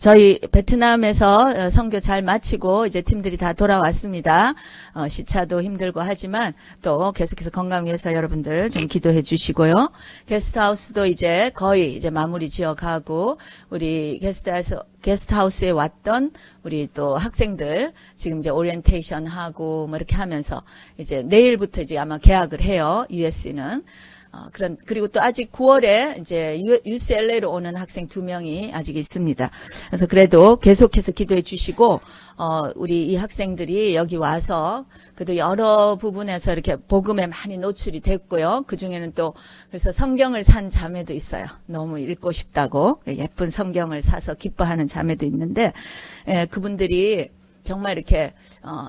저희 베트남에서 선교 잘 마치고 이제 팀들이 다 돌아왔습니다. 시차도 힘들고 하지만 또 계속해서 건강 위해서 여러분들 좀 기도해 주시고요. 게스트하우스도 이제 거의 이제 마무리 지어가고 우리 게스트하우스에 왔던 우리 또 학생들 지금 이제 오리엔테이션 하고 뭐 이렇게 하면서 이제 내일부터 이제 아마 개학을 해요. USC는. 그리고 또 아직 9월에 이제 UCLA로 오는 학생 2명이 아직 있습니다. 그래서 그래도 계속해서 기도해 주시고, 우리 이 학생들이 여기 와서 그래도 여러 부분에서 이렇게 복음에 많이 노출이 됐고요. 그 중에는 또 그래서 성경을 산 자매도 있어요. 너무 읽고 싶다고 예쁜 성경을 사서 기뻐하는 자매도 있는데, 그분들이 정말 이렇게,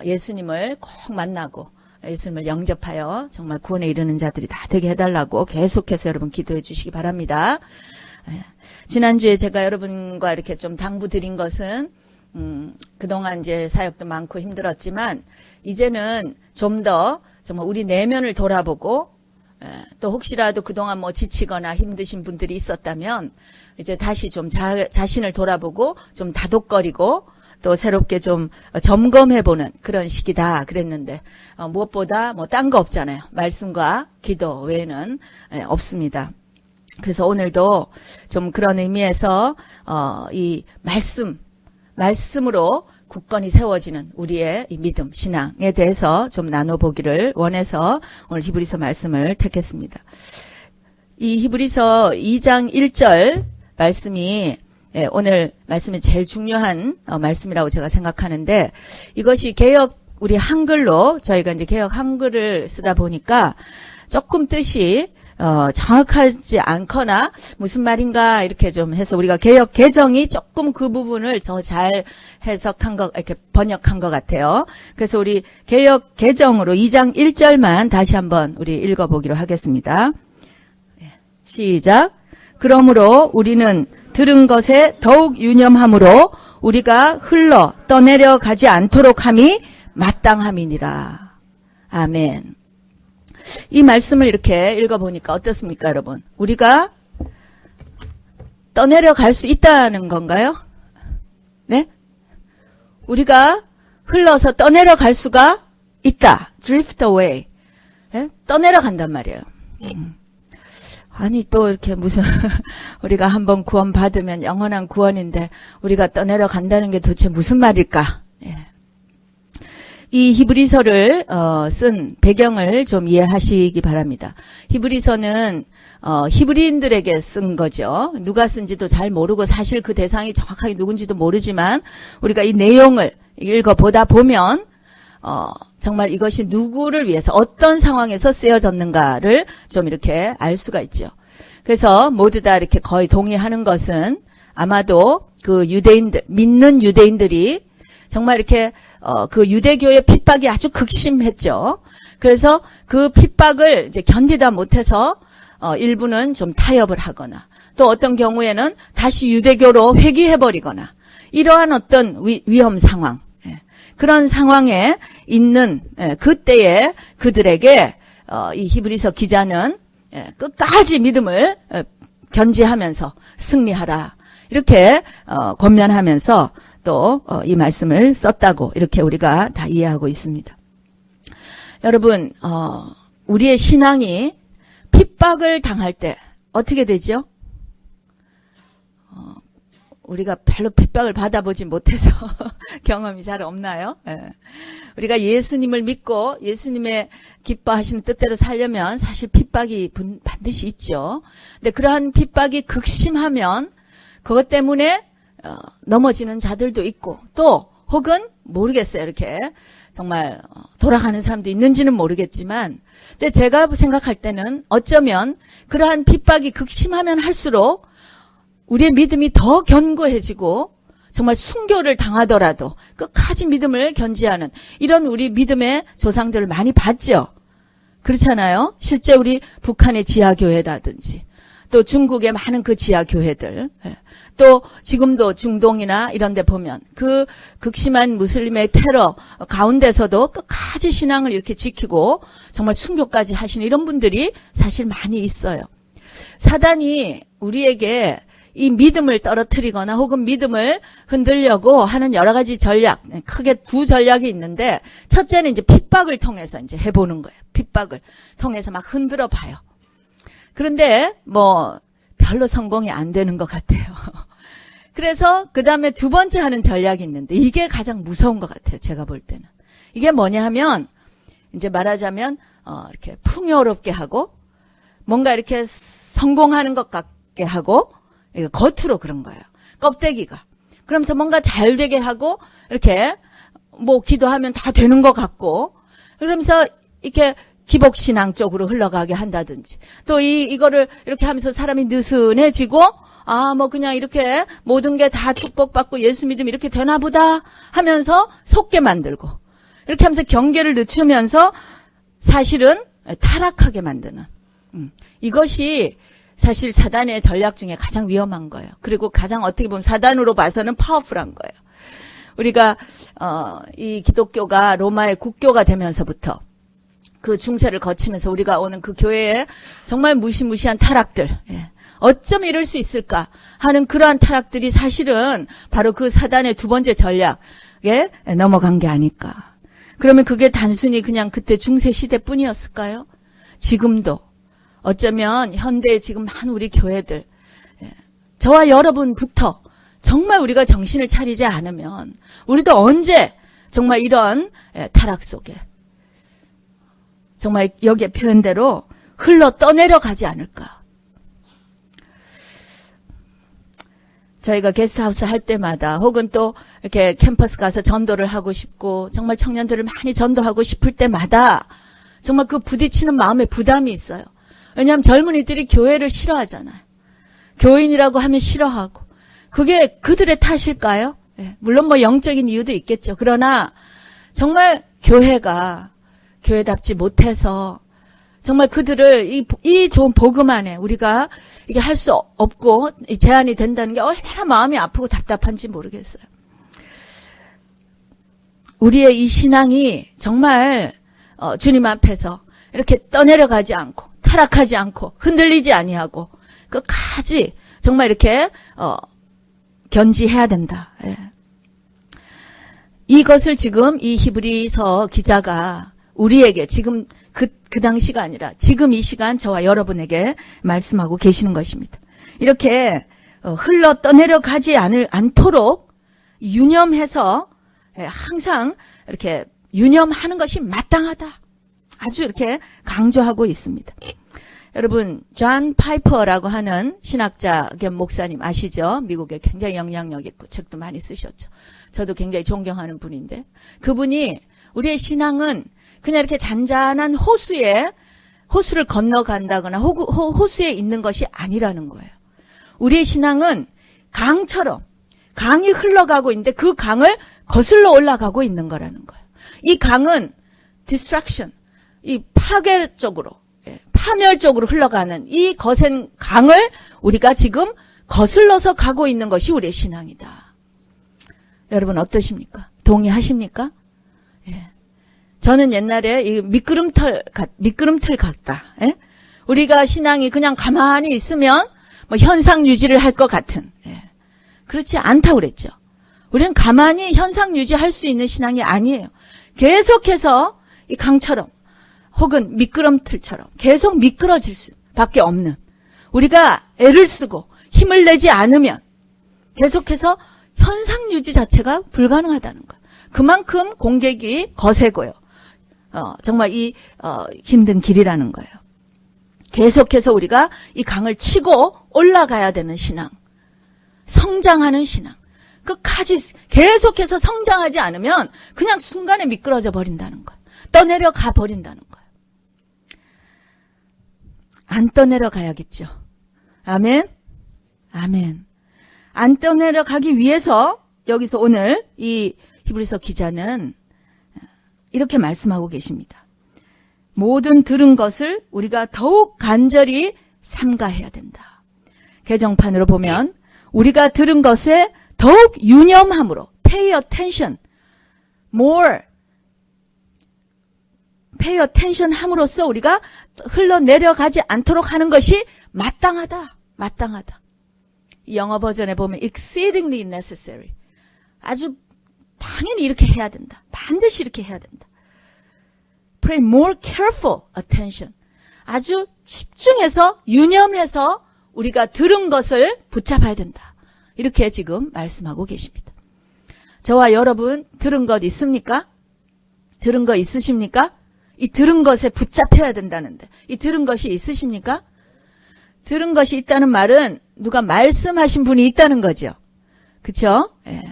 예수님을 꼭 만나고, 예수님을 영접하여 정말 구원에 이르는 자들이 다 되게 해달라고 계속해서 여러분 기도해 주시기 바랍니다. 지난주에 제가 여러분과 이렇게 좀 당부드린 것은 그동안 이제 사역도 많고 힘들었지만 이제는 좀 더 정말 우리 내면을 돌아보고 또 혹시라도 그동안 뭐 지치거나 힘드신 분들이 있었다면 이제 다시 좀 자신을 돌아보고 좀 다독거리고 또 새롭게 좀 점검해보는 그런 시기다 그랬는데 무엇보다 뭐 딴 거 없잖아요. 말씀과 기도 외에는 없습니다. 그래서 오늘도 좀 그런 의미에서 이 말씀으로 굳건히 세워지는 우리의 이 믿음, 신앙에 대해서 좀 나눠보기를 원해서 오늘 히브리서 말씀을 택했습니다. 이 히브리서 2장 1절 말씀이 오늘 말씀이 제일 중요한 말씀이라고 제가 생각하는데 이것이 우리 한글로 저희가 이제 개역 한글을 쓰다 보니까 조금 뜻이 정확하지 않거나 무슨 말인가 이렇게 좀 해서 우리가 개역 개정이 조금 그 부분을 더 잘 이렇게 번역한 것 같아요. 그래서 우리 개역 개정으로 2장 1절만 다시 한번 우리 읽어보기로 하겠습니다. 시작. 그러므로 우리는 들은 것에 더욱 유념함으로 우리가 흘러 떠내려 가지 않도록 함이 마땅함이니라. 아멘. 이 말씀을 이렇게 읽어보니까 어떻습니까, 여러분? 우리가 떠내려 갈 수 있다는 건가요? 네? 우리가 흘러서 떠내려 갈 수가 있다. drift away. 네? 떠내려 간단 말이에요. 아니 또 이렇게 무슨 우리가 한번 구원 받으면 영원한 구원인데 우리가 떠내려 간다는 게 도대체 무슨 말일까? 이 히브리서를 쓴 배경을 좀 이해하시기 바랍니다. 히브리서는 히브리인들에게 쓴 거죠. 누가 쓴지도 잘 모르고 사실 그 대상이 정확하게 누군지도 모르지만 우리가 이 내용을 읽어보다 보면 정말 이것이 누구를 위해서 어떤 상황에서 쓰여졌는가를 좀 이렇게 알 수가 있죠. 그래서 모두 다 이렇게 거의 동의하는 것은 아마도 그 믿는 유대인들이 정말 이렇게 그 유대교의 핍박이 아주 극심했죠. 그래서 그 핍박을 이제 견디다 못해서 일부는 좀 타협을 하거나 또 어떤 경우에는 다시 유대교로 회귀해버리거나 이러한 어떤 위험 상황 그런 상황에 있는 그때에 그들에게 이 히브리서 기자는 끝까지 믿음을 견지하면서 승리하라 이렇게 권면하면서 또 이 말씀을 썼다고 이렇게 우리가 다 이해하고 있습니다. 여러분 우리의 신앙이 핍박을 당할 때 어떻게 되죠? 우리가 별로 핍박을 받아보지 못해서 경험이 잘 없나요? 우리가 예수님을 믿고 예수님의 기뻐하시는 뜻대로 살려면 사실 핍박이 반드시 있죠. 근데 그러한 핍박이 극심하면 그것 때문에 넘어지는 자들도 있고 또 혹은 모르겠어요. 이렇게 정말 돌아가는 사람도 있는지는 모르겠지만 근데 제가 생각할 때는 어쩌면 그러한 핍박이 극심하면 할수록 우리의 믿음이 더 견고해지고 정말 순교를 당하더라도 끝까지 믿음을 견지하는 이런 우리 믿음의 조상들을 많이 봤죠. 그렇잖아요. 실제 우리 북한의 지하교회라든지 또 중국의 많은 그 지하교회들 또 지금도 중동이나 이런 데 보면 그 극심한 무슬림의 테러 가운데서도 끝까지 신앙을 이렇게 지키고 정말 순교까지 하시는 이런 분들이 사실 많이 있어요. 사단이 우리에게 이 믿음을 떨어뜨리거나 혹은 믿음을 흔들려고 하는 여러 가지 전략, 크게 두 전략이 있는데, 첫째는 이제 핍박을 통해서 이제 해보는 거예요. 핍박을 통해서 막 흔들어 봐요. 그런데 별로 성공이 안 되는 것 같아요. 그래서 그 다음에 두 번째 하는 전략이 있는데, 이게 가장 무서운 것 같아요. 제가 볼 때는. 이게 뭐냐 하면, 이제 말하자면 이렇게 풍요롭게 하고 뭔가 이렇게 성공하는 것 같게 하고, 겉으로 그런 거예요. 껍데기가. 그러면서 뭔가 잘 되게 하고 이렇게 기도하면 다 되는 것 같고, 그러면서 이렇게 기복신앙 쪽으로 흘러가게 한다든지, 또 이거를 이렇게 하면서 사람이 느슨해지고, 그냥 이렇게 모든 게 다 축복받고 예수 믿으면 이렇게 되나 보다 하면서 속게 만들고, 이렇게 하면서 경계를 늦추면서 사실은 타락하게 만드는, 이것이 사실 사단의 전략 중에 가장 위험한 거예요. 그리고 가장 어떻게 보면 사단으로 봐서는 파워풀한 거예요. 우리가 이 기독교가 로마의 국교가 되면서부터 그 중세를 거치면서 우리가 오는 그 교회에 정말 무시무시한 타락들, 어쩜 이럴 수 있을까 하는 그러한 타락들이 사실은 바로 그 사단의 두 번째 전략에 넘어간 게 아닐까. 그러면 그게 단순히 그냥 그때 중세 시대뿐이었을까요? 지금도 어쩌면 현대에 지금 많은 우리 교회들, 저와 여러분부터 정말 우리가 정신을 차리지 않으면 우리도 언제 정말 이런 타락 속에 정말 여기에 표현대로 흘러 떠내려가지 않을까. 저희가 게스트하우스 할 때마다 혹은 또 이렇게 캠퍼스 가서 전도를 하고 싶고 정말 청년들을 많이 전도하고 싶을 때마다 정말 그 부딪히는 마음에 부담이 있어요. 왜냐하면 젊은이들이 교회를 싫어하잖아요. 교인이라고 하면 싫어하고. 그게 그들의 탓일까요? 물론 영적인 이유도 있겠죠. 그러나 정말 교회가 교회답지 못해서 정말 그들을 이 좋은 복음 안에 우리가 이게 할 수 없고 제한이 된다는 게 얼마나 마음이 아프고 답답한지 모르겠어요. 우리의 이 신앙이 정말 주님 앞에서 이렇게 떠내려가지 않고 타락하지 않고 흔들리지 아니하고 끝까지 정말 이렇게 견지해야 된다. 이것을 지금 이 히브리서 기자가 우리에게 지금 그 당시가 아니라 지금 이 시간 저와 여러분에게 말씀하고 계시는 것입니다. 이렇게 흘러 떠내려가지 않도록 유념해서 항상 이렇게 유념하는 것이 마땅하다. 아주 이렇게 강조하고 있습니다. 여러분, 존 파이퍼라고 하는 신학자 겸 목사님 아시죠? 미국에 굉장히 영향력 있고 책도 많이 쓰셨죠. 저도 굉장히 존경하는 분인데, 그분이 우리의 신앙은 그냥 이렇게 잔잔한 호수를 건너간다거나 호수에 있는 것이 아니라는 거예요. 우리의 신앙은 강처럼 강이 흘러가고 있는데 그 강을 거슬러 올라가고 있는 거라는 거예요. 이 강은 distraction, 이 파괴 쪽으로, 파멸 쪽으로 흘러가는 이 거센 강을 우리가 지금 거슬러서 가고 있는 것이 우리의 신앙이다. 여러분 어떠십니까? 동의하십니까? 저는 옛날에 이 미끄럼틀 같다. 우리가 신앙이 그냥 가만히 있으면 현상 유지를 할 것 같은. 그렇지 않다고 그랬죠. 우리는 가만히 현상 유지할 수 있는 신앙이 아니에요. 계속해서 이 강처럼 혹은 미끄럼틀처럼 계속 미끄러질 수밖에 없는, 우리가 애를 쓰고 힘을 내지 않으면 계속해서 현상 유지 자체가 불가능하다는 거예요. 그만큼 공격이 거세고요. 정말 힘든 길이라는 거예요. 계속해서 우리가 이 강을 치고 올라가야 되는 신앙, 성장하는 신앙, 끝까지 계속해서 성장하지 않으면 그냥 순간에 미끄러져 버린다는 거예요. 떠내려가 버린다는 거예요. 안 떠내려가야겠죠. 아멘? 아멘. 안 떠내려가기 위해서 여기서 오늘 이 히브리서 기자는 이렇게 말씀하고 계십니다. 모든 들은 것을 우리가 더욱 간절히 삼가해야 된다. 개정판으로 보면 우리가 들은 것에 더욱 유념함으로 pay attention, more pay attention 함으로써 우리가 흘러내려가지 않도록 하는 것이 마땅하다. 마땅하다. 이 영어 버전에 보면 exceedingly necessary. 아주 당연히 이렇게 해야 된다. 반드시 이렇게 해야 된다. Pay more careful attention. 아주 집중해서 유념해서 우리가 들은 것을 붙잡아야 된다. 이렇게 지금 말씀하고 계십니다. 저와 여러분 들은 것 있습니까? 들은 거 있으십니까? 이 들은 것에 붙잡혀야 된다는데 이 들은 것이 있으십니까? 들은 것이 있다는 말은 누가 말씀하신 분이 있다는 거죠. 그렇죠? 예.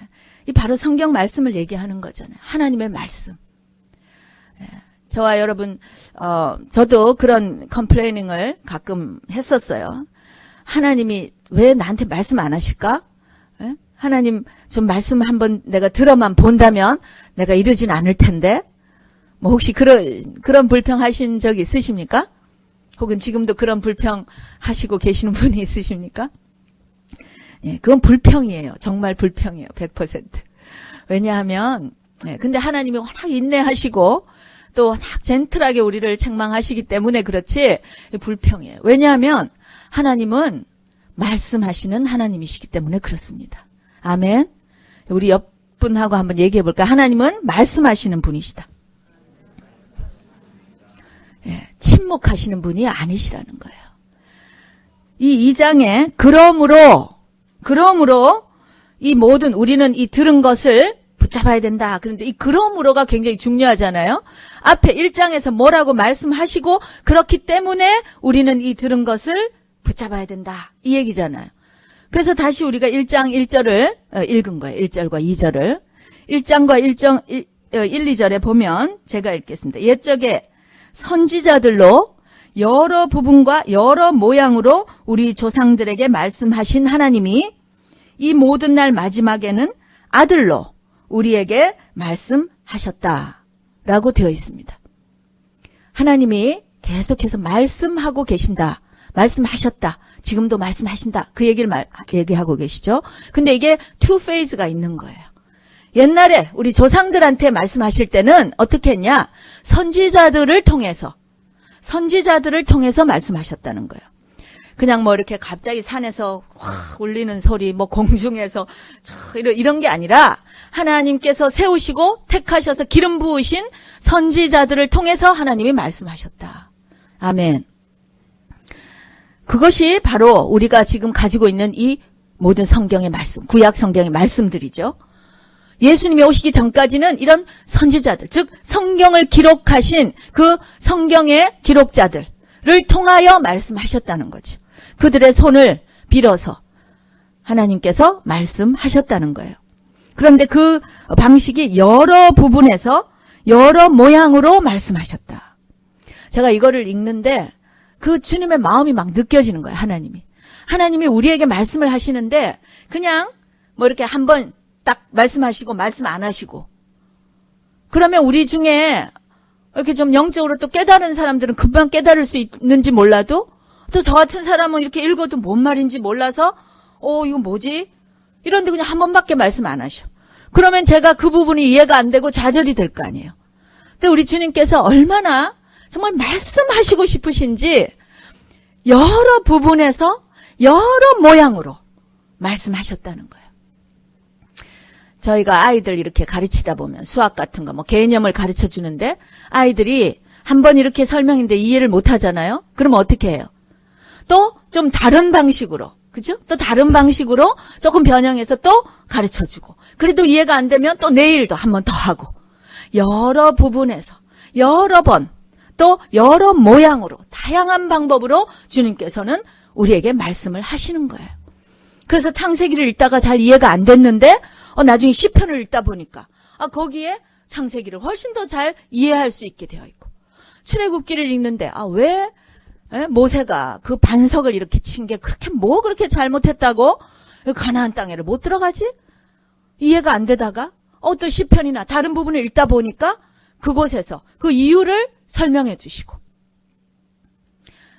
이 바로 성경 말씀을 얘기하는 거잖아요. 하나님의 말씀. 예. 저와 여러분 저도 그런 컴플레이닝을 가끔 했었어요. 하나님이 왜 나한테 말씀 안 하실까? 예? 하나님 좀 말씀 한번 내가 들어만 본다면 내가 이러진 않을 텐데 뭐 혹시 그런 불평하신 적 있으십니까? 혹은 지금도 그런 불평하시고 계시는 분이 있으십니까? 예, 그건 불평이에요. 정말 불평이에요. 100%. 왜냐하면 근데 하나님이 워낙 인내하시고 또 워낙 젠틀하게 우리를 책망하시기 때문에 그렇지 불평이에요. 왜냐하면 하나님은 말씀하시는 하나님이시기 때문에 그렇습니다. 아멘. 우리 옆분하고 한번 얘기해 볼까? 하나님은 말씀하시는 분이시다. 예, 침묵하시는 분이 아니시라는 거예요. 이 2장에 그러므로 이 모든 우리는 이 들은 것을 붙잡아야 된다. 그런데 이 그러므로가 굉장히 중요하잖아요. 앞에 1장에서 뭐라고 말씀하시고 그렇기 때문에 우리는 이 들은 것을 붙잡아야 된다. 이 얘기잖아요. 그래서 다시 우리가 1장 1절을 읽은 거예요. 1절과 2절을. 1장과 1, 2절에 보면 제가 읽겠습니다. 옛적에 선지자들로 여러 부분과 여러 모양으로 우리 조상들에게 말씀하신 하나님이 이 모든 날 마지막에는 아들로 우리에게 말씀하셨다라고 되어 있습니다. 하나님이 계속해서 말씀하고 계신다. 말씀하셨다. 지금도 말씀하신다. 그 얘기를 얘기하고 계시죠. 근데 이게 투 페이즈가 있는 거예요. 옛날에 우리 조상들한테 말씀하실 때는 어떻게 했냐? 선지자들을 통해서 말씀하셨다는 거예요. 그냥 뭐 이렇게 갑자기 산에서 확 울리는 소리, 뭐 공중에서 이런 게 아니라 하나님께서 세우시고 택하셔서 기름 부으신 선지자들을 통해서 하나님이 말씀하셨다. 아멘. 그것이 바로 우리가 지금 가지고 있는 이 모든 성경의 말씀, 구약 성경의 말씀들이죠. 예수님이 오시기 전까지는 이런 선지자들, 즉 성경을 기록하신 그 성경의 기록자들을 통하여 말씀하셨다는 거죠. 그들의 손을 빌어서 하나님께서 말씀하셨다는 거예요. 그런데 그 방식이 여러 부분에서 여러 모양으로 말씀하셨다. 제가 이거를 읽는데 그 주님의 마음이 막 느껴지는 거예요. 하나님이 우리에게 말씀을 하시는데 그냥 뭐 이렇게 한번 딱 말씀하시고 말씀 안 하시고 그러면 우리 중에 이렇게 좀 영적으로 또 깨달은 사람들은 금방 깨달을 수 있는지 몰라도 또 저 같은 사람은 이렇게 읽어도 뭔 말인지 몰라서 이거 뭐지? 이런데 그냥 한 번밖에 말씀 안 하셔. 그러면 제가 그 부분이 이해가 안 되고 좌절이 될 거 아니에요. 근데 우리 주님께서 얼마나 정말 말씀하시고 싶으신지 여러 부분에서 여러 모양으로 말씀하셨다는 거예요. 저희가 아이들 이렇게 가르치다 보면 수학 같은 거 뭐 개념을 가르쳐 주는데 아이들이 한번 이렇게 설명인데 이해를 못 하잖아요. 그러면 어떻게 해요? 또 좀 다른 방식으로, 그죠? 또 다른 방식으로 조금 변형해서 또 가르쳐 주고 그래도 이해가 안 되면 또 내일도 한 번 더 하고 여러 부분에서 여러 번 또 여러 모양으로 다양한 방법으로 주님께서는 우리에게 말씀을 하시는 거예요. 그래서 창세기를 읽다가 잘 이해가 안 됐는데 나중에 시편을 읽다 보니까 거기에 창세기를 훨씬 더 잘 이해할 수 있게 되어 있고 출애굽기를 읽는데 왜 모세가 그 반석을 이렇게 친 게 그렇게 잘못했다고 가나안 땅에를 못 들어가지? 이해가 안 되다가 또 시편이나 다른 부분을 읽다 보니까 그곳에서 그 이유를 설명해 주시고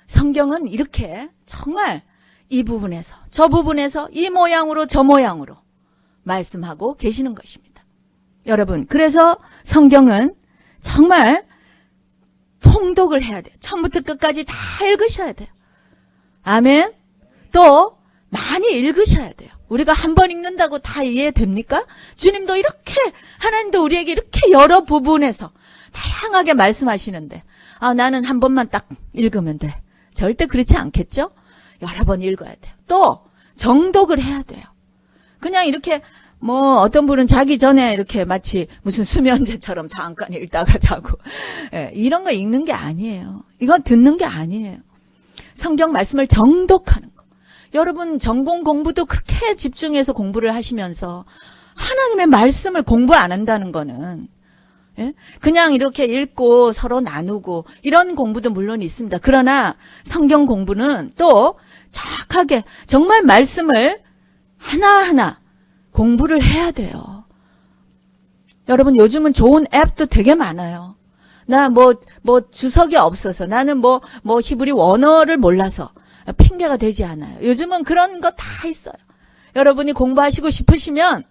성경은 이렇게 정말 이 부분에서 저 부분에서 이 모양으로 저 모양으로 말씀하고 계시는 것입니다. 여러분, 그래서 성경은 정말 통독을 해야 돼요. 처음부터 끝까지 다 읽으셔야 돼요. 아멘. 또 많이 읽으셔야 돼요. 우리가 한 번 읽는다고 다 이해됩니까? 주님도 이렇게, 하나님도 우리에게 이렇게 여러 부분에서 다양하게 말씀하시는데, 나는 한 번만 딱 읽으면 돼. 절대 그렇지 않겠죠? 여러 번 읽어야 돼요. 또 정독을 해야 돼요. 그냥 이렇게 어떤 분은 자기 전에 이렇게 마치 무슨 수면제처럼 잠깐 읽다가 자고, 이런 거 읽는 게 아니에요. 이건 듣는 게 아니에요. 성경 말씀을 정독하는 거. 여러분 전공 공부도 그렇게 집중해서 공부를 하시면서 하나님의 말씀을 공부 안 한다는 거는, 그냥 이렇게 읽고 서로 나누고 이런 공부도 물론 있습니다. 그러나 성경 공부는 또 정확하게 정말 말씀을 하나하나 공부를 해야 돼요. 여러분 요즘은 좋은 앱도 되게 많아요. 나 주석이 없어서, 나는 히브리 원어를 몰라서 핑계가 되지 않아요. 요즘은 그런 거 다 있어요. 여러분이 공부하시고 싶으시면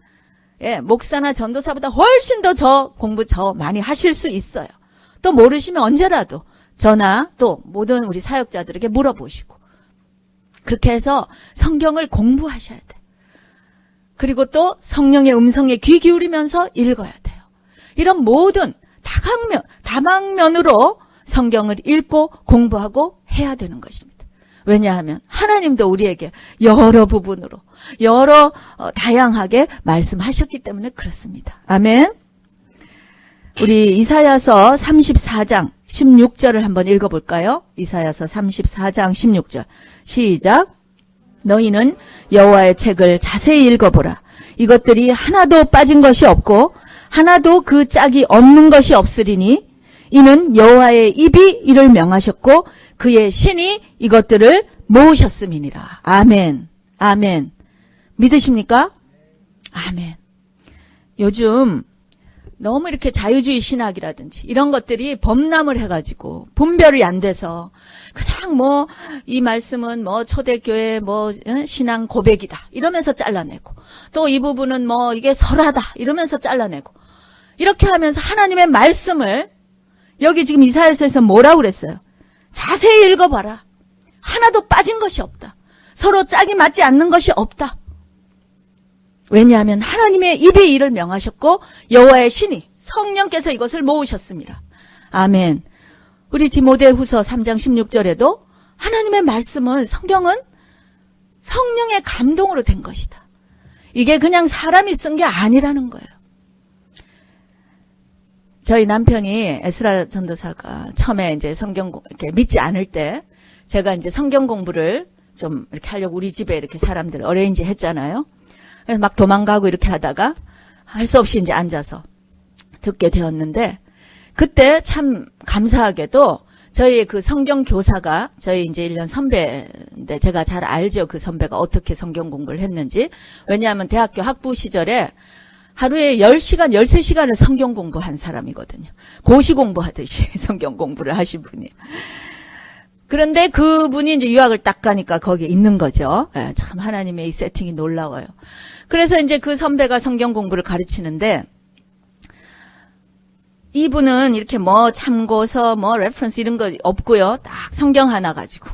목사나 전도사보다 훨씬 더 공부 많이 하실 수 있어요. 또 모르시면 언제라도 저나 또 모든 우리 사역자들에게 물어보시고, 그렇게 해서 성경을 공부하셔야 돼요. 그리고 또 성령의 음성에 귀 기울이면서 읽어야 돼요. 이런 모든 다방면으로 성경을 읽고 공부하고 해야 되는 것입니다. 왜냐하면 하나님도 우리에게 여러 부분으로 다양하게 말씀하셨기 때문에 그렇습니다. 아멘. 우리 이사야서 34장 16절을 한번 읽어볼까요? 이사야서 34장 16절 시작. 너희는 여호와의 책을 자세히 읽어보라. 이것들이 하나도 빠진 것이 없고 하나도 그 짝이 없는 것이 없으리니 이는 여호와의 입이 이를 명하셨고 그의 신이 이것들을 모으셨음이니라. 아멘. 아멘. 믿으십니까? 아멘. 요즘 너무 이렇게 자유주의 신학이라든지 이런 것들이 범람을 해가지고 분별이 안 돼서 그냥 이 말씀은 초대교회 신앙 고백이다 이러면서 잘라내고, 또 이 부분은 이게 설하다 이러면서 잘라내고, 이렇게 하면서 하나님의 말씀을, 여기 지금 이사야서에서 뭐라고 그랬어요? 자세히 읽어봐라. 하나도 빠진 것이 없다. 서로 짝이 맞지 않는 것이 없다. 왜냐하면 하나님의 입이 이를 명하셨고 여호와의 신이 성령께서 이것을 모으셨습니다. 아멘. 우리 디모데후서 3장 16절에도 하나님의 말씀은, 성경은 성령의 감동으로 된 것이다. 이게 그냥 사람이 쓴 게 아니라는 거예요. 저희 남편이 에스라 전도사가 처음에 이제 성경 이렇게 믿지 않을 때 제가 이제 성경 공부를 좀 이렇게 하려고 우리 집에 이렇게 사람들 어레인지 했잖아요. 그래서 막 도망가고 이렇게 하다가 할 수 없이 이제 앉아서 듣게 되었는데, 그때 참 감사하게도 저희 그 성경 교사가 저희 이제 1년 선배인데 제가 잘 알죠. 그 선배가 어떻게 성경 공부를 했는지. 왜냐하면 대학교 학부 시절에 하루에 10시간, 13시간을 성경 공부한 사람이거든요. 고시 공부하듯이 성경 공부를 하신 분이에요. 그런데 그분이 이제 유학을 딱 가니까 거기에 있는 거죠. 참 하나님의 이 세팅이 놀라워요. 그래서 이제 그 선배가 성경 공부를 가르치는데, 이분은 이렇게 참고서 레퍼런스 이런 거 없고요. 딱 성경 하나 가지고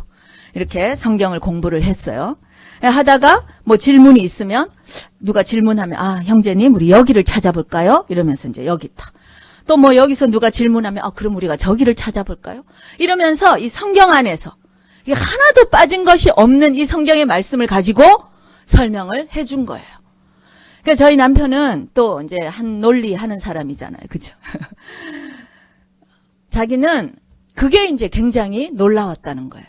이렇게 성경을 공부를 했어요. 하다가 질문이 있으면 누가 질문하면 형제님 우리 여기를 찾아볼까요? 이러면서 이제 여기 있다. 또 여기서 누가 질문하면 그럼 우리가 저기를 찾아볼까요? 이러면서 이 성경 안에서 이게 하나도 빠진 것이 없는 이 성경의 말씀을 가지고 설명을 해준 거예요. 그러니까 저희 남편은 또 이제 한 논리 하는 사람이잖아요. 그죠? 자기는 그게 이제 굉장히 놀라웠다는 거예요.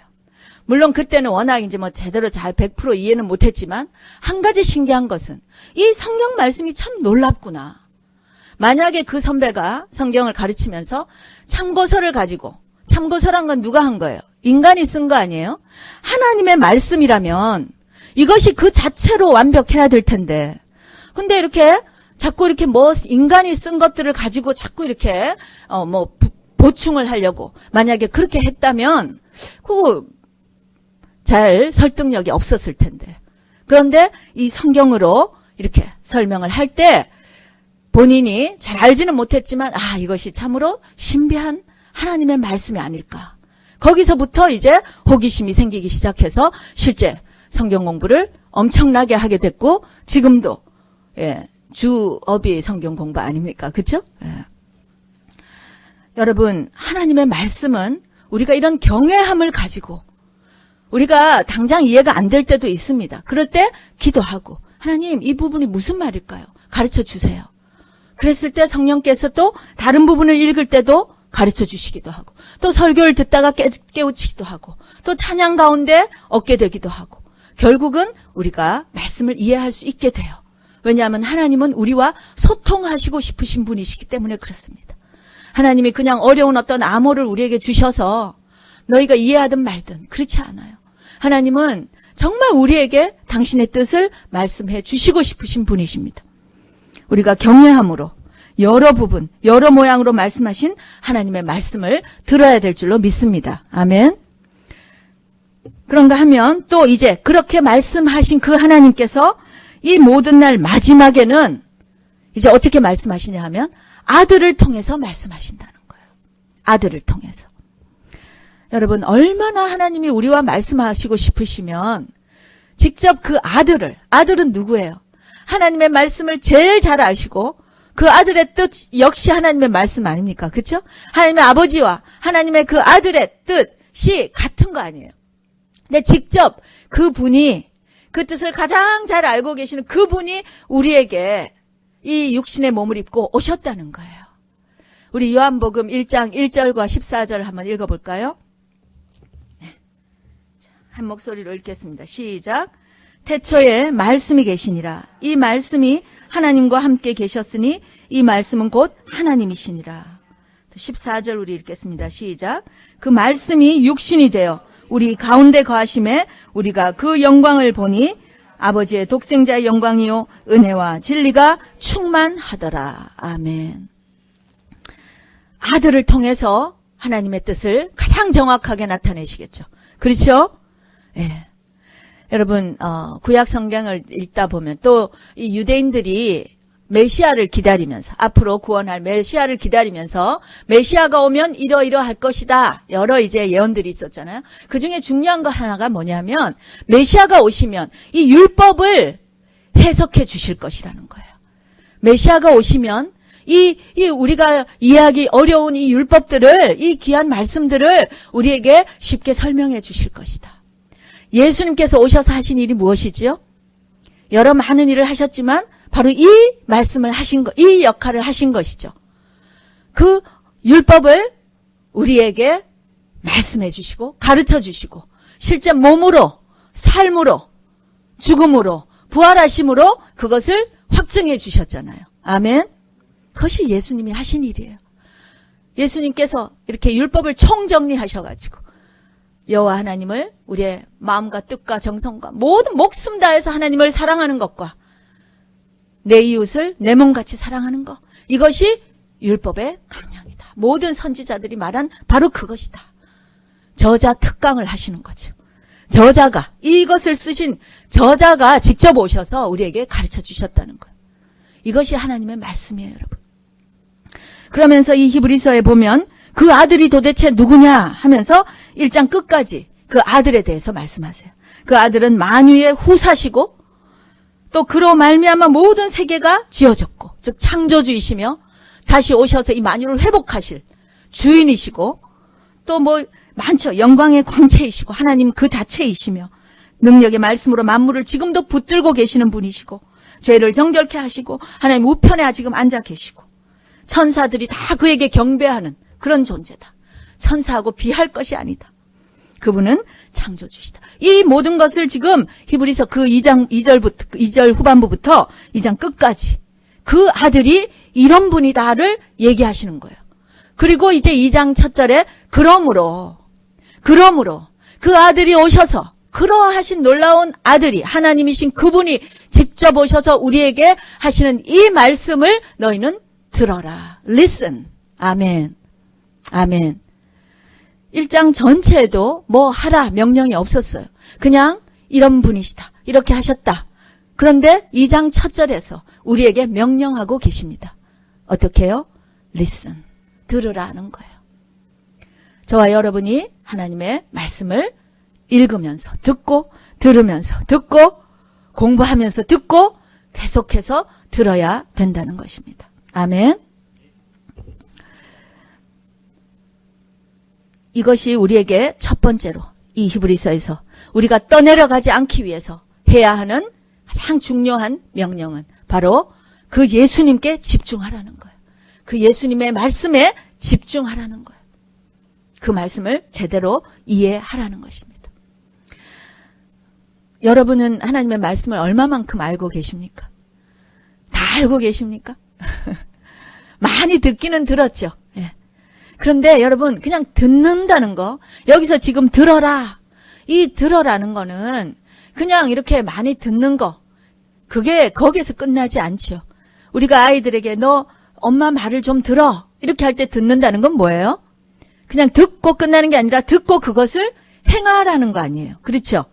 물론 그때는 워낙 이제 제대로 잘 100% 이해는 못했지만 한 가지 신기한 것은 이 성경 말씀이 참 놀랍구나. 만약에 그 선배가 성경을 가르치면서 참고서를 가지고, 참고서란 건 누가 한 거예요? 인간이 쓴 거 아니에요? 하나님의 말씀이라면 이것이 그 자체로 완벽해야 될 텐데, 근데 이렇게 자꾸 이렇게 인간이 쓴 것들을 가지고 자꾸 이렇게 보충을 하려고 만약에 그렇게 했다면 그거 잘 설득력이 없었을 텐데. 그런데 이 성경으로 이렇게 설명을 할 때 본인이 잘 알지는 못했지만 이것이 참으로 신비한 하나님의 말씀이 아닐까. 거기서부터 이제 호기심이 생기기 시작해서 실제 성경 공부를 엄청나게 하게 됐고 지금도 예, 주업이 성경 공부 아닙니까? 그렇죠? 예. 여러분 하나님의 말씀은 우리가 이런 경외함을 가지고 우리가 당장 이해가 안 될 때도 있습니다. 그럴 때 기도하고 하나님 이 부분이 무슨 말일까요? 가르쳐 주세요. 그랬을 때 성령께서 또 다른 부분을 읽을 때도 가르쳐 주시기도 하고 또 설교를 듣다가 깨우치기도 하고 또 찬양 가운데 얻게 되기도 하고 결국은 우리가 말씀을 이해할 수 있게 돼요. 왜냐하면 하나님은 우리와 소통하시고 싶으신 분이시기 때문에 그렇습니다. 하나님이 그냥 어려운 어떤 암호를 우리에게 주셔서 너희가 이해하든 말든 그렇지 않아요. 하나님은 정말 우리에게 당신의 뜻을 말씀해 주시고 싶으신 분이십니다. 우리가 경외함으로 여러 부분, 여러 모양으로 말씀하신 하나님의 말씀을 들어야 될 줄로 믿습니다. 아멘. 그런가 하면 또 이제 그렇게 말씀하신 그 하나님께서 이 모든 날 마지막에는 이제 어떻게 말씀하시냐 하면 아들을 통해서 말씀하신다는 거예요. 아들을 통해서. 여러분 얼마나 하나님이 우리와 말씀하시고 싶으시면 직접 그 아들은 누구예요? 하나님의 말씀을 제일 잘 아시고 그 아들의 뜻 역시 하나님의 말씀 아닙니까? 그렇죠? 하나님의 아버지와 하나님의 그 아들의 뜻이 같은 거 아니에요. 근데 직접 그분이 그 뜻을 가장 잘 알고 계시는 그분이 우리에게 이 육신의 몸을 입고 오셨다는 거예요. 우리 요한복음 1장 1절과 14절 한번 읽어볼까요? 한 목소리로 읽겠습니다. 시작. 태초에 말씀이 계시니라. 이 말씀이 하나님과 함께 계셨으니 이 말씀은 곧 하나님이시니라. 14절 우리 읽겠습니다. 시작. 그 말씀이 육신이 되어 우리 가운데 거하심에 우리가 그 영광을 보니 아버지의 독생자의 영광이요 은혜와 진리가 충만하더라. 아멘. 아들을 통해서 하나님의 뜻을 가장 정확하게 나타내시겠죠. 그렇죠? 예. 여러분 구약 성경을 읽다 보면 또 이 유대인들이 메시아를 기다리면서 앞으로 구원할 메시아를 기다리면서 메시아가 오면 이러이러할 것이다. 여러 이제 예언들이 있었잖아요. 그중에 중요한 거 하나가 뭐냐면 메시아가 오시면 이 율법을 해석해 주실 것이라는 거예요. 메시아가 오시면 이 우리가 이해하기 어려운 이 율법들을 이 귀한 말씀들을 우리에게 쉽게 설명해 주실 것이다. 예수님께서 오셔서 하신 일이 무엇이지요? 여러 많은 일을 하셨지만 바로 이 말씀을 하신 것, 이 역할을 하신 것이죠. 그 율법을 우리에게 말씀해 주시고 가르쳐 주시고 실제 몸으로 삶으로 죽음으로 부활하심으로 그것을 확증해 주셨잖아요. 아멘. 그것이 예수님이 하신 일이에요. 예수님께서 이렇게 율법을 총정리하셔가지고 여호와 하나님을 우리의 마음과 뜻과 정성과 모든 목숨 다해서 하나님을 사랑하는 것과 내 이웃을 내 몸같이 사랑하는 것, 이것이 율법의 강령이다. 모든 선지자들이 말한 바로 그것이다. 저자 특강을 하시는 거죠. 저자가 이것을 쓰신 저자가 직접 오셔서 우리에게 가르쳐 주셨다는 거예요. 이것이 하나님의 말씀이에요, 여러분. 그러면서 이 히브리서에 보면 그 아들이 도대체 누구냐 하면서 1장 끝까지 그 아들에 대해서 말씀하세요. 그 아들은 만유의 후사시고 또 그로 말미암아 모든 세계가 지어졌고 즉 창조주이시며 다시 오셔서 이 만유를 회복하실 주인이시고 또 뭐 많죠. 영광의 광채이시고 하나님 그 자체이시며 능력의 말씀으로 만물을 지금도 붙들고 계시는 분이시고 죄를 정결케 하시고 하나님 우편에 지금 앉아 계시고 천사들이 다 그에게 경배하는 그런 존재다. 천사하고 비할 것이 아니다. 그분은 창조주시다. 이 모든 것을 지금 히브리서 그 2절 후반부부터 2장 끝까지 그 아들이 이런 분이다를 얘기하시는 거예요. 그리고 이제 2장 첫 절에 그러므로 그 아들이 오셔서 그러하신 놀라운 아들이 하나님이신 그분이 직접 오셔서 우리에게 하시는 이 말씀을 너희는 들어라. Listen. 아멘. 아멘. 1장 전체에도 뭐 하라 명령이 없었어요. 그냥 이런 분이시다. 이렇게 하셨다. 그런데 2장 첫 절에서 우리에게 명령하고 계십니다. 어떻게 해요? Listen. 들으라는 거예요. 저와 여러분이 하나님의 말씀을 읽으면서 듣고 들으면서 듣고 공부하면서 듣고 계속해서 들어야 된다는 것입니다. 아멘. 이것이 우리에게 첫 번째로 이 히브리서에서 우리가 떠내려가지 않기 위해서 해야 하는 가장 중요한 명령은 바로 그 예수님께 집중하라는 거예요. 그 예수님의 말씀에 집중하라는 거예요. 그 말씀을 제대로 이해하라는 것입니다. 여러분은 하나님의 말씀을 얼마만큼 알고 계십니까? 다 알고 계십니까? 많이 듣기는 들었죠. 예. 그런데 여러분 그냥 듣는다는 거, 여기서 지금 들어라, 이 들어라는 거는 그냥 이렇게 많이 듣는 거, 그게 거기에서 끝나지 않죠. 우리가 아이들에게 너 엄마 말을 좀 들어 이렇게 할 때 듣는다는 건 뭐예요? 그냥 듣고 끝나는 게 아니라 듣고 그것을 행하라는 거 아니에요. 그렇죠?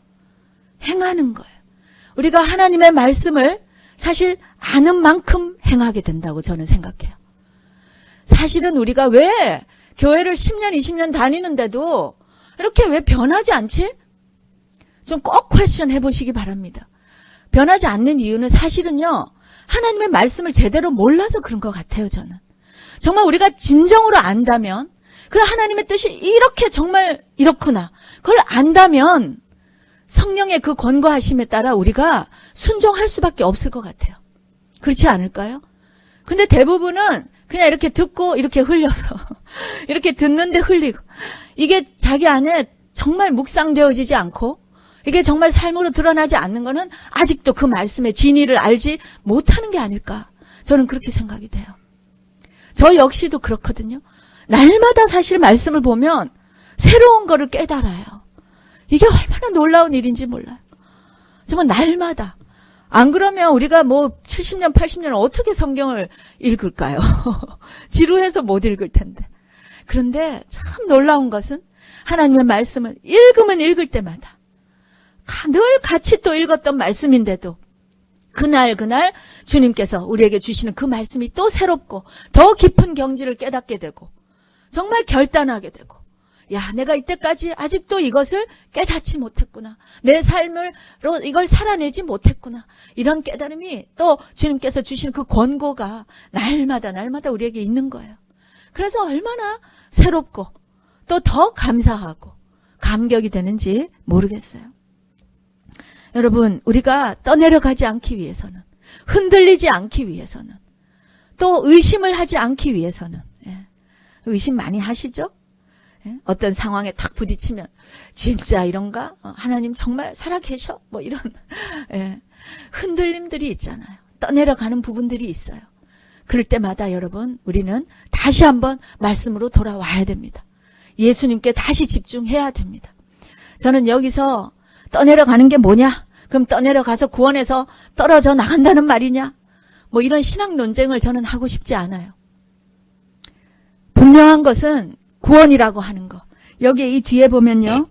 행하는 거예요. 우리가 하나님의 말씀을 사실 아는 만큼 행하게 된다고 저는 생각해요. 사실은 우리가 왜 교회를 10년, 20년 다니는데도 이렇게 왜 변하지 않지? 좀 꼭 퀘스천 해보시기 바랍니다. 변하지 않는 이유는 사실은요, 하나님의 말씀을 제대로 몰라서 그런 것 같아요, 저는. 정말 우리가 진정으로 안다면, 그럼 하나님의 뜻이 이렇게 정말 이렇구나. 그걸 안다면 성령의 그 권고하심에 따라 우리가 순종할 수밖에 없을 것 같아요. 그렇지 않을까요? 근데 대부분은 그냥 이렇게 듣고 이렇게 흘려서 이렇게 듣는데 흘리고, 이게 자기 안에 정말 묵상되어지지 않고 이게 정말 삶으로 드러나지 않는 거는 아직도 그 말씀의 진리를 알지 못하는 게 아닐까, 저는 그렇게 생각이 돼요. 저 역시도 그렇거든요. 날마다 사실 말씀을 보면 새로운 거를 깨달아요. 이게 얼마나 놀라운 일인지 몰라요. 정말 날마다. 안 그러면 우리가 뭐 70년, 80년 어떻게 성경을 읽을까요? 지루해서 못 읽을 텐데. 그런데 참 놀라운 것은 하나님의 말씀을 읽으면 읽을 때마다 늘 같이 또 읽었던 말씀인데도 그날 주님께서 우리에게 주시는 그 말씀이 또 새롭고 더 깊은 경지를 깨닫게 되고 정말 결단하게 되고, 야, 내가 이때까지 아직도 이것을 깨닫지 못했구나. 내 삶으로 이걸 살아내지 못했구나. 이런 깨달음이 또 주님께서 주신 그 권고가 날마다 우리에게 있는 거예요. 그래서 얼마나 새롭고 또 더 감사하고 감격이 되는지 모르겠어요. 여러분, 우리가 떠내려가지 않기 위해서는, 흔들리지 않기 위해서는, 또 의심을 하지 않기 위해서는, 의심 많이 하시죠? 어떤 상황에 탁 부딪히면 진짜 이런가? 하나님 정말 살아계셔? 뭐 이런 흔들림들이 있잖아요. 떠내려가는 부분들이 있어요. 그럴 때마다 여러분, 우리는 다시 한번 말씀으로 돌아와야 됩니다. 예수님께 다시 집중해야 됩니다. 저는 여기서 떠내려가는 게 뭐냐? 그럼 떠내려가서 구원에서 떨어져 나간다는 말이냐? 뭐 이런 신학 논쟁을 저는 하고 싶지 않아요. 분명한 것은 구원이라고 하는 거. 여기 이 뒤에 보면요,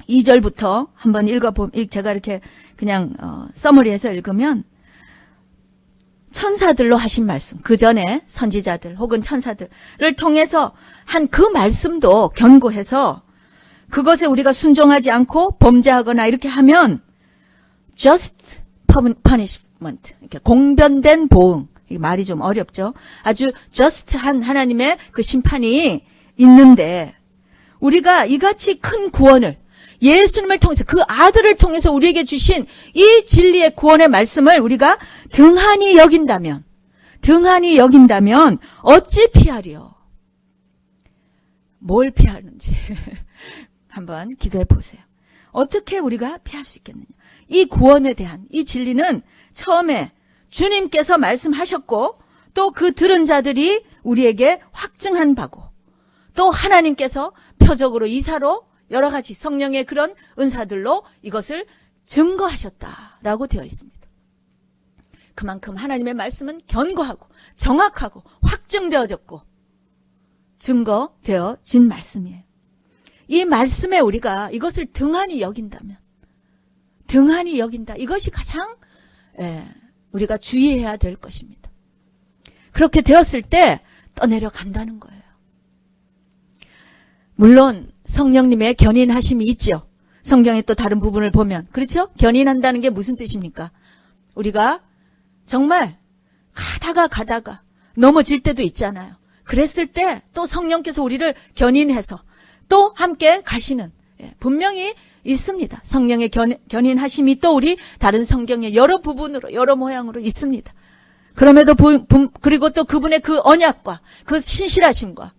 2절부터 한번 읽어보면, 제가 이렇게 그냥 서머리해서 읽으면, 천사들로 하신 말씀, 그 전에 선지자들 혹은 천사들을 통해서 한 그 말씀도 견고해서 그것에 우리가 순종하지 않고 범죄하거나 이렇게 하면 just punishment, 이렇게 공변된 보응, 이 말이 좀 어렵죠. 아주 just한 하나님의 그 심판이 있는데, 우리가 이같이 큰 구원을 예수님을 통해서, 그 아들을 통해서 우리에게 주신 이 진리의 구원의 말씀을 우리가 등한히 여긴다면 어찌 피하리요? 뭘 피하는지 한번 기도해 보세요. 어떻게 우리가 피할 수 있겠느냐? 이 구원에 대한 이 진리는 처음에 주님께서 말씀하셨고, 또 그 들은 자들이 우리에게 확증한 바고, 또 하나님께서 표적으로 이사로 여러 가지 성령의 그런 은사들로 이것을 증거하셨다라고 되어 있습니다. 그만큼 하나님의 말씀은 견고하고 정확하고 확증되어졌고 증거되어진 말씀이에요. 이 말씀에 우리가 이것을 등한히 여긴다, 이것이 가장 우리가 주의해야 될 것입니다. 그렇게 되었을 때 떠내려 간다는 거예요. 물론 성령님의 견인하심이 있죠. 성경의 또 다른 부분을 보면, 그렇죠? 견인한다는 게 무슨 뜻입니까? 우리가 정말 가다가 넘어질 때도 있잖아요. 그랬을 때 또 성령께서 우리를 견인해서 또 함께 가시는, 분명히 있습니다. 성령의 견인하심이 또 우리 다른 성경의 여러 부분으로, 여러 모양으로 있습니다. 그럼에도 그리고 또 그분의 그 언약과 그 신실하심과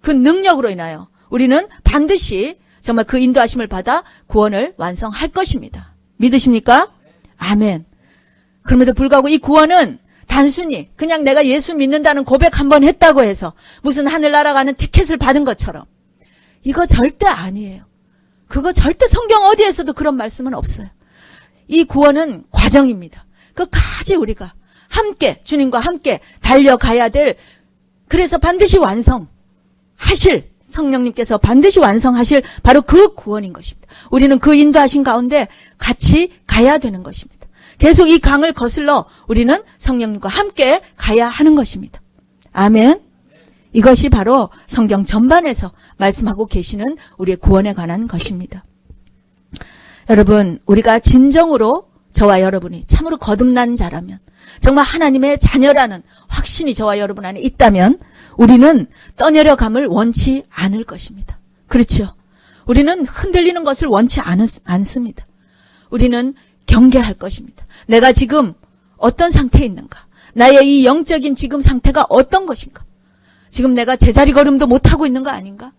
그 능력으로 인하여 우리는 반드시 정말 그 인도하심을 받아 구원을 완성할 것입니다. 믿으십니까? 아멘. 그럼에도 불구하고 이 구원은 단순히 그냥 내가 예수 믿는다는 고백 한번 했다고 해서 무슨 하늘나라 가는 티켓을 받은 것처럼, 이거 절대 아니에요. 그거 절대 성경 어디에서도 그런 말씀은 없어요. 이 구원은 과정입니다. 끝까지 우리가 함께, 주님과 함께 달려가야 될, 그래서 반드시 완성하실, 성령님께서 반드시 완성하실 바로 그 구원인 것입니다. 우리는 그 인도하신 가운데 같이 가야 되는 것입니다. 계속 이 강을 거슬러 우리는 성령님과 함께 가야 하는 것입니다. 아멘. 이것이 바로 성경 전반에서 말씀하고 계시는 우리의 구원에 관한 것입니다. 여러분, 우리가 진정으로 저와 여러분이 참으로 거듭난 자라면, 정말 하나님의 자녀라는 확신이 저와 여러분 안에 있다면 우리는 떠내려감을 원치 않을 것입니다. 그렇죠? 우리는 흔들리는 것을 원치 않습니다. 우리는 경계할 것입니다. 내가 지금 어떤 상태에 있는가? 나의 이 영적인 지금 상태가 어떤 것인가? 지금 내가 제자리 걸음도 못하고 있는 거 아닌가?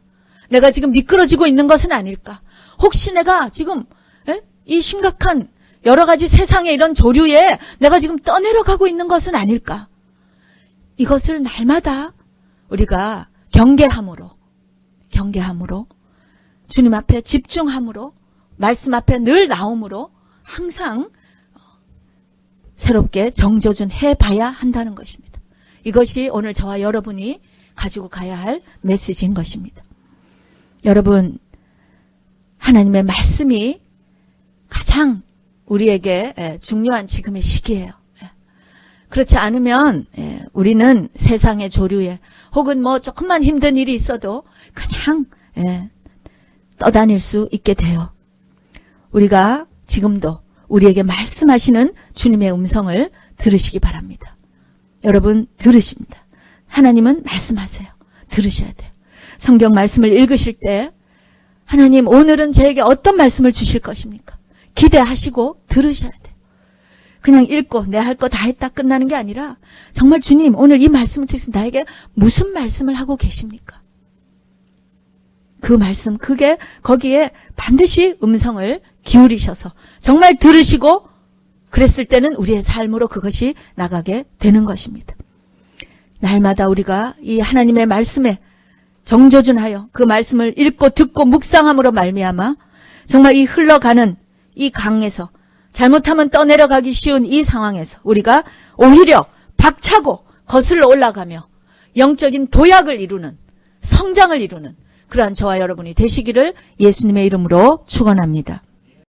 내가 지금 미끄러지고 있는 것은 아닐까? 혹시 내가 지금 이 심각한 여러 가지 세상의 이런 조류에 내가 지금 떠내려가고 있는 것은 아닐까? 이것을 날마다 우리가 경계함으로 주님 앞에 집중함으로 말씀 앞에 늘 나옴으로 항상 새롭게 정조준해 봐야 한다는 것입니다. 이것이 오늘 저와 여러분이 가지고 가야 할 메시지인 것입니다. 여러분, 하나님의 말씀이 가장 우리에게 중요한 지금의 시기예요. 그렇지 않으면 우리는 세상의 조류에 혹은 뭐 조금만 힘든 일이 있어도 그냥 떠다닐 수 있게 돼요. 우리가 지금도 우리에게 말씀하시는 주님의 음성을 들으시기 바랍니다. 여러분, 들으십니다. 하나님은 말씀하세요. 들으셔야 돼요. 성경 말씀을 읽으실 때 하나님 오늘은 저에게 어떤 말씀을 주실 것입니까? 기대하시고 들으셔야 돼요. 그냥 읽고 내 할 거 다 했다 끝나는 게 아니라 정말 주님 오늘 이 말씀을 통해서 나에게 무슨 말씀을 하고 계십니까? 그 말씀, 그게 거기에 반드시 음성을 기울이셔서 정말 들으시고 그랬을 때는 우리의 삶으로 그것이 나가게 되는 것입니다. 날마다 우리가 이 하나님의 말씀에 정조준하여 그 말씀을 읽고 듣고 묵상함으로 말미암아 정말 이 흘러가는 이 강에서 잘못하면 떠내려가기 쉬운 이 상황에서 우리가 오히려 박차고 거슬러 올라가며 영적인 도약을 이루는, 성장을 이루는 그러한 저와 여러분이 되시기를 예수님의 이름으로 축원합니다.